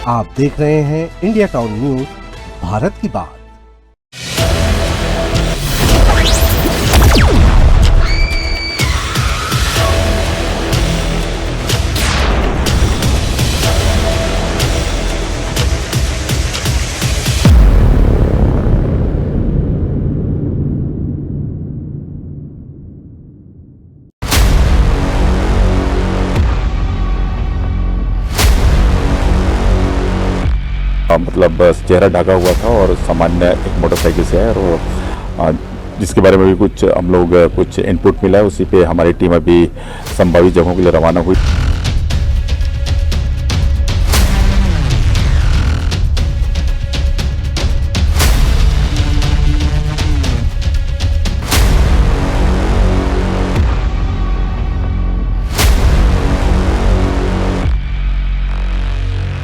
आप देख रहे हैं इंडिया टाउन न्यूज, भारत की बात। मतलब चेहरा ढका हुआ था और सामान्य एक मोटरसाइकिल से है और जिसके बारे में भी कुछ हम लोग कुछ इनपुट मिला है, उसी पे हमारी टीम अभी संभावित जगहों के लिए रवाना हुई।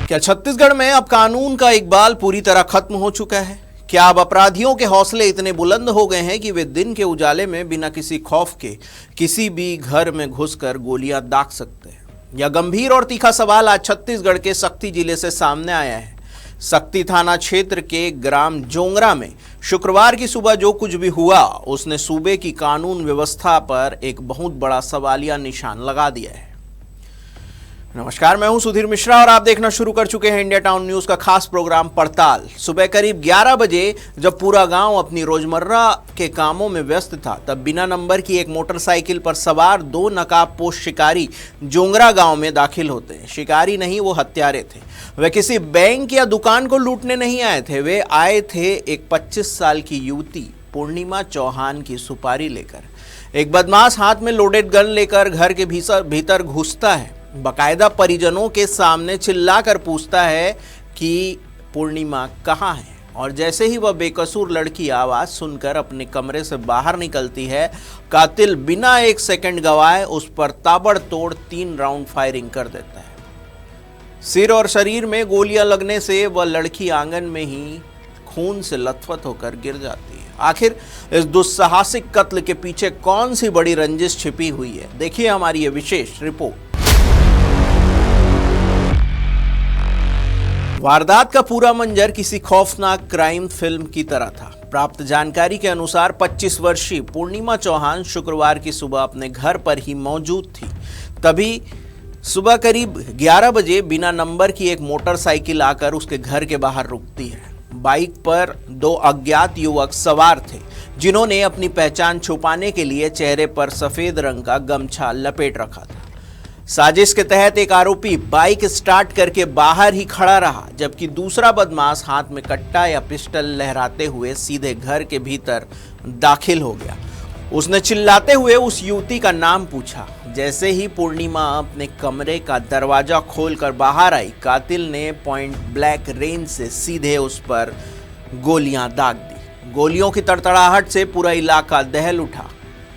क्या छत्तीसगढ़ में अब कानून का इकबाल पूरी तरह खत्म हो चुका है? क्या अब अपराधियों के हौसले इतने बुलंद हो गए हैं कि वे दिन के उजाले में बिना किसी खौफ के किसी भी घर में घुसकर गोलियां दाग सकते हैं? यह गंभीर और तीखा सवाल आज छत्तीसगढ़ के सक्ती जिले से सामने आया है। सक्ती थाना क्षेत्र के ग्राम जोंगरा में शुक्रवार की सुबह जो कुछ भी हुआ, उसने सूबे की कानून व्यवस्था पर एक बहुत बड़ा सवालिया निशान लगा दिया है। नमस्कार, मैं हूं सुधीर मिश्रा और आप देखना शुरू कर चुके हैं इंडिया टाउन न्यूज का खास प्रोग्राम पड़ताल। सुबह करीब 11 बजे जब पूरा गांव अपनी रोजमर्रा के कामों में व्यस्त था, तब बिना नंबर की एक मोटरसाइकिल पर सवार 2 नकाबपोश शिकारी जोंगरा गांव में दाखिल होते हैं। शिकारी नहीं, वो हत्यारे थे। वे किसी बैंक या दुकान को लूटने नहीं आए थे। वे आए थे एक 25 साल की युवती पूर्णिमा चौहान की सुपारी लेकर। एक बदमाश हाथ में लोडेड गन लेकर घर के भीतर घुसता है, बकायदा परिजनों के सामने चिल्लाकर पूछता है कि पूर्णिमा कहाँ है, और जैसे ही वह बेकसूर लड़की आवाज सुनकर अपने कमरे से बाहर निकलती है, कातिल बिना एक सेकंड गवाए उस पर ताबड़तोड़ 3 राउंड फायरिंग कर देता है। सिर और शरीर में गोलियां लगने से वह लड़की आंगन में ही खून से लथपथ होकर गिर जाती है। आखिर इस दुस्साहसिक कत्ल के पीछे कौन सी बड़ी रंजिश छिपी हुई है? देखिए हमारी ये विशेष रिपोर्ट। वारदात का पूरा मंजर किसी खौफनाक क्राइम फिल्म की तरह था। प्राप्त जानकारी के अनुसार 25 वर्षीय पूर्णिमा चौहान शुक्रवार की सुबह अपने घर पर ही मौजूद थी। तभी सुबह करीब 11 बजे बिना नंबर की एक मोटरसाइकिल आकर उसके घर के बाहर रुकती है। बाइक पर 2 अज्ञात युवक सवार थे, जिन्होंने अपनी पहचान छुपाने के लिए चेहरे पर सफेद रंग का गमछा लपेट रखा था। साजिश के तहत एक आरोपी बाइक स्टार्ट करके बाहर ही खड़ा रहा, जबकि दूसरा बदमाश हाथ में कट्टा या पिस्टल लहराते हुए सीधे घर के भीतर दाखिल हो गया। उसने चिल्लाते हुए उस युवती का नाम पूछा। जैसे ही पूर्णिमा अपने कमरे का दरवाजा खोलकर बाहर आई, कातिल ने पॉइंट ब्लैंक रेंज से सीधे उस पर गोलियां दाग दी। गोलियों की तड़तड़ाहट से पूरा इलाका दहल उठा।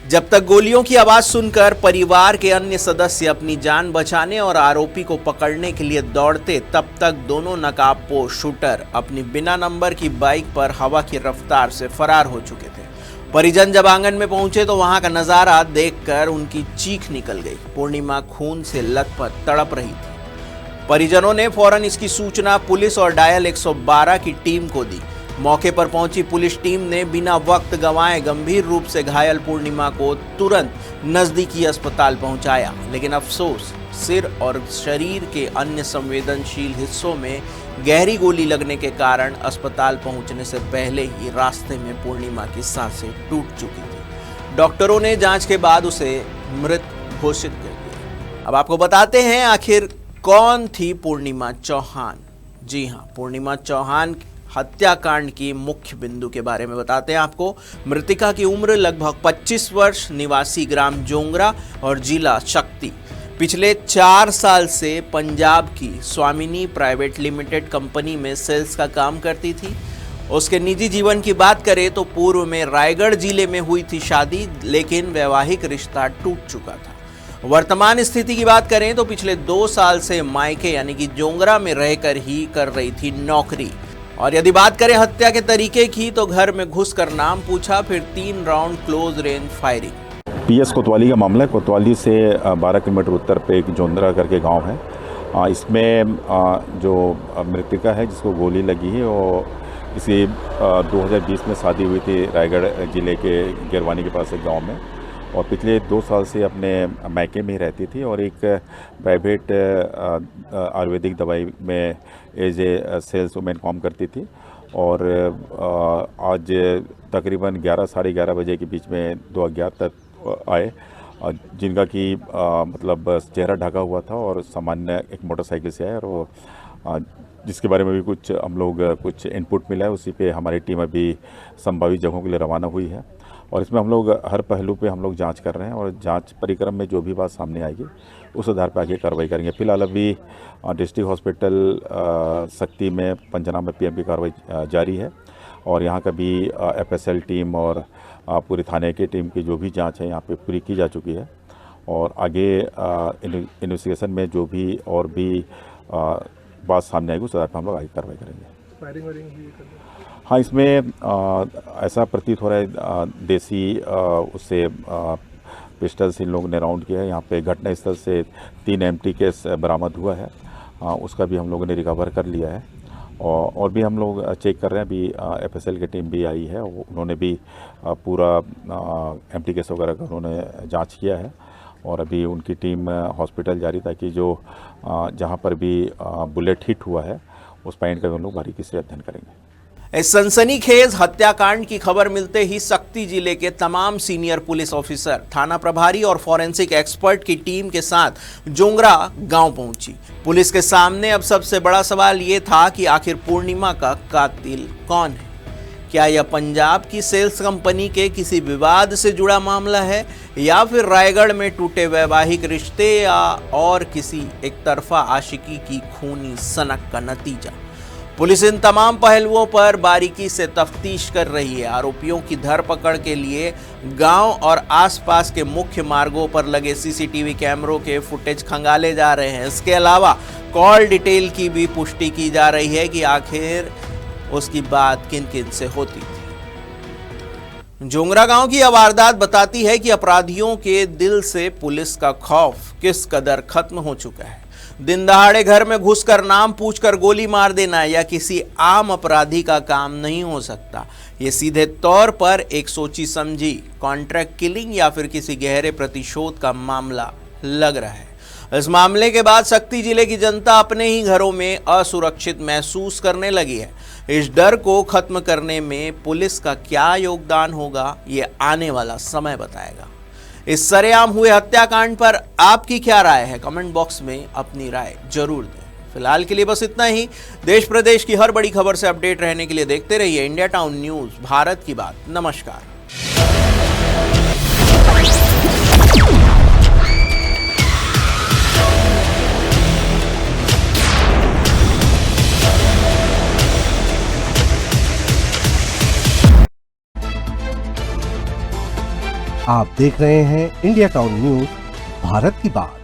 जब तक गोलियों की आवाज सुनकर परिवार के अन्य सदस्य अपनी जान बचाने और आरोपी को पकड़ने के लिए दौड़ते, तब तक दोनों नकाबपोश शूटर अपनी बिना नंबर की बाइक पर हवा की रफ्तार से फरार हो चुके थे। परिजन जब आंगन में पहुंचे तो वहां का नजारा देखकर उनकी चीख निकल गई। पूर्णिमा खून से लथपथ तड़प रही थी। परिजनों ने फौरन इसकी सूचना पुलिस और डायल 112 की टीम को दी। मौके पर पहुंची पुलिस टीम ने बिना वक्त गंवाए गंभीर रूप से घायल पूर्णिमा को तुरंत नजदीकी अस्पताल पहुंचाया, लेकिन अफसोस, सिर और शरीर के अन्य संवेदनशील हिस्सों में गहरी गोली लगने के कारण अस्पताल पहुंचने से पहले ही रास्ते में पूर्णिमा की सांसें टूट चुकी थी। डॉक्टरों ने जांच के बाद उसे मृत घोषित कर दिया। अब आपको बताते हैं आखिर कौन थी पूर्णिमा चौहान। जी हाँ, पूर्णिमा चौहान हत्याकांड की मुख्य बिंदु के बारे में बताते हैं आपको। मृतिका की उम्र लगभग 25 वर्ष, निवासी ग्राम जोंगरा और जिला शक्ति। पिछले 4 साल से पंजाब की स्वामिनी प्राइवेट लिमिटेड कंपनी में सेल्स का काम करती थी। उसके निजी जीवन की बात करें तो पूर्व में रायगढ़ जिले में हुई थी शादी, लेकिन वैवाहिक रिश्ता टूट चुका था। वर्तमान स्थिति की बात करें तो पिछले 2 साल से मायके यानी कि जोंगरा में रहकर ही कर रही थी नौकरी। और यदि बात करें हत्या के तरीके की तो घर में घुसकर नाम पूछा, फिर 3 round close range firing. PS कोतवाली का मामला है। कोतवाली से 12 किलोमीटर उत्तर पे एक जोंदरा करके गांव है, इसमें जो मृतका है जिसको गोली लगी है वो इसी 2020 में शादी हुई थी रायगढ़ ज़िले के गिरवानी के पास एक गांव में, और पिछले 2 साल से अपने मायके में ही रहती थी और एक प्राइवेट आयुर्वेदिक दवाई में एज ए सेल्स वुमेन काम करती थी। और आज तकरीबन 11 साढ़े 11 बजे के बीच में 2 अज्ञात तक आए, जिनका कि मतलब चेहरा ढका हुआ था और सामान्य एक मोटरसाइकिल से आए, और वो जिसके बारे में भी कुछ हम लोग कुछ इनपुट मिला है, उसी पे हमारी टीम अभी संभावित जगहों के लिए रवाना हुई है। और इसमें हम लोग हर पहलू पे हम लोग जांच कर रहे हैं और जांच परिक्रम में जो भी बात सामने आएगी उस आधार पर आगे कार्रवाई करेंगे। फिलहाल अभी डिस्ट्रिक्ट हॉस्पिटल सक्ती में पंचनामा पीएम की कार्रवाई जारी है, और यहाँ का भी एफएसएल टीम और पूरी थाने की टीम की जो भी जांच है यहाँ पे पूरी की जा चुकी है, और आगे इन्वेस्टिगेशन में जो भी और भी बात सामने आएगी उस आधार पर हम लोग आगे कार्रवाई करेंगे। फायरिंग वायरिंग भी हाँ, इसमें ऐसा प्रतीत हो रहा है देसी उससे पिस्टल से इन लोगों ने राउंड किया है। यहाँ पे घटनास्थल से 3 एम्प्टी केस बरामद हुआ है, उसका भी हम लोगों ने रिकवर कर लिया है, और भी हम लोग चेक कर रहे हैं। अभी एफएसएल की टीम भी आई है, उन्होंने भी पूरा एम्प्टी केस वगैरह का उन्होंने जाँच किया है, और अभी उनकी टीम हॉस्पिटल जा रही, ताकि जो जहाँ पर भी बुलेट हिट हुआ है उस पॉइंट का हम लोग बारीकी से अध्ययन करेंगे। इस सनसनीखेज हत्याकांड की खबर मिलते ही सक्ती जिले के तमाम सीनियर पुलिस ऑफिसर, थाना प्रभारी और फॉरेंसिक एक्सपर्ट की टीम के साथ जोंगरा गांव पहुंची। पुलिस के सामने अब सबसे बड़ा सवाल ये था कि आखिर पूर्णिमा का कातिल कौन है। क्या यह पंजाब की सेल्स कंपनी के किसी विवाद से जुड़ा मामला है, या फिर रायगढ़ में टूटे वैवाहिक रिश्ते, या और किसी एक तरफा आशिकी की खूनी सनक का नतीजा। पुलिस इन तमाम पहलुओं पर बारीकी से तफ्तीश कर रही है। आरोपियों की धरपकड़ के लिए गांव और आसपास के मुख्य मार्गों पर लगे सीसीटीवी कैमरों के फुटेज खंगाले जा रहे हैं। इसके अलावा कॉल डिटेल की भी पुष्टि की जा रही है कि आखिर उसकी बात किन किन से होती थी। जोंगरा गांव की यह वारदात बताती है कि अपराधियों के दिल से पुलिस का खौफ किस कदर खत्म हो चुका है। दिन दहाड़े घर में घुसकर नाम पूछकर गोली मार देना या किसी आम अपराधी का काम नहीं हो सकता। ये सीधे तौर पर एक सोची समझी कॉन्ट्रैक्ट किलिंग या फिर किसी गहरे प्रतिशोध का मामला लग रहा है। इस मामले के बाद सक्ती जिले की जनता अपने ही घरों में असुरक्षित महसूस करने लगी है। इस डर को खत्म करने में पुलिस का क्या योगदान होगा, ये आने वाला समय बताएगा। इस सरेआम हुए हत्याकांड पर आपकी क्या राय है, कमेंट बॉक्स में अपनी राय जरूर दें। फिलहाल के लिए बस इतना ही। देश प्रदेश की हर बड़ी खबर से अपडेट रहने के लिए देखते रहिए इंडिया टाउन न्यूज, भारत की बात। नमस्कार। आप देख रहे हैं इंडिया टाउन न्यूज, भारत की बात।